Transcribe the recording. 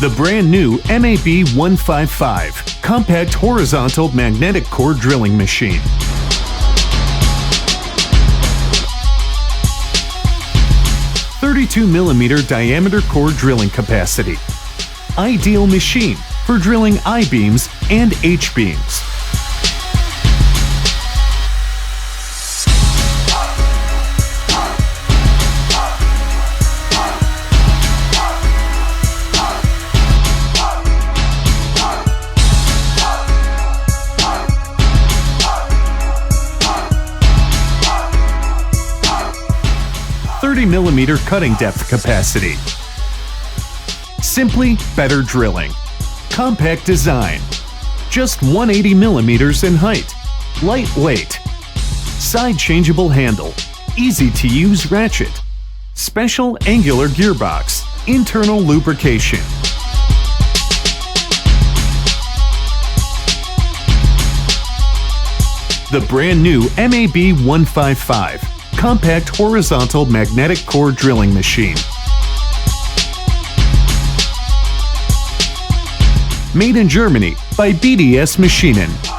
The brand new MAB155 compact horizontal magnetic core drilling machine. .32mm diameter core drilling capacity. Ideal machine for drilling I-beams and H-beams. .30mm cutting depth capacity. Simply better drilling. Compact design. Just 180mm in height. Lightweight. Side changeable handle. Easy to use ratchet. Special angular gearbox. Internal lubrication. The brand new MAB155 compact horizontal magnetic core drilling machine. Made in Germany by BDS Maschinen.